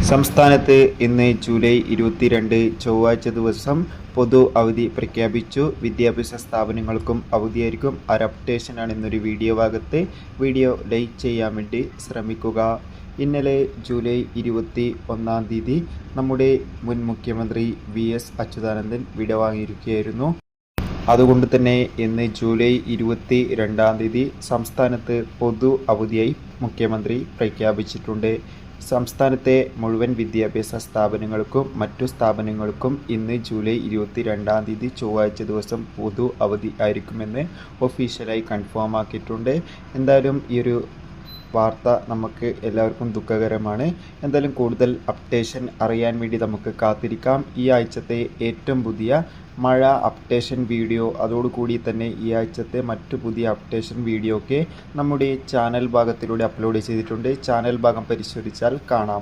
സംസ്ഥാനത്ത് ഇന്ന് ജൂലൈ 22 ചൊവ്വാഴ്ച ദിവസം പൊതു അവധി പ്രഖ്യാപിച്ചു. വിദ്യാഭ്യാസ സ്ഥാപനങ്ങൾക്കും അവധിയായിരിക്കും. അപ്ഡേഷനാണ് ഇന്നൊരു വീഡിയോ ഭാഗത്ത്. വീഡിയോ ലൈക്ക് ചെയ്യാൻ വേണ്ടി ശ്രമിക്കുക. ഇന്നലെ ജൂലൈ 21 നമ്മുടെ മുൻ മുഖ്യമന്ത്രി VS അച്യുതാനന്ദൻ വിടവാങ്ങിയിരിക്കുകയായിരുന്നു. അതുകൊണ്ട് തന്നെ ഇന്ന് ജൂലൈ 22 സംസ്ഥാനത്ത് പൊതു അവധിയായി മുഖ്യമന്ത്രി പ്രഖ്യാപിച്ചിട്ടുണ്ട്. സംസ്ഥാനത്തെ മുഴുവൻ വിദ്യാഭ്യാസ സ്ഥാപനങ്ങൾക്കും മറ്റു സ്ഥാപനങ്ങൾക്കും ഇന്ന് ജൂലൈ 22 ചൊവ്വാഴ്ച ദിവസം പൊതു അവധി ആയിരിക്കുമെന്ന് ഒഫീഷ്യലായി കൺഫേം ആക്കിയിട്ടുണ്ട്. എന്തായാലും ഈ ഒരു വാർത്ത നമുക്ക് എല്ലാവർക്കും ദുഃഖകരമാണ്. എന്തായാലും കൂടുതൽ അപ്ഡേഷൻ അറിയാൻ വേണ്ടി നമുക്ക് കാത്തിരിക്കാം. ഈ ആഴ്ചത്തെ ഏറ്റവും പുതിയ മഴ അപ്ഡേഷൻ വീഡിയോ, അതോടുകൂടി തന്നെ ഈ ആഴ്ചത്തെ മറ്റു പുതിയ അപ്ഡേഷൻ വീഡിയോ ഒക്കെ നമ്മുടെ ചാനൽ ഭാഗത്തിലൂടെ അപ്ലോഡ് ചെയ്തിട്ടുണ്ട്. ചാനൽ ഭാഗം പരിശോധിച്ചാൽ കാണുക.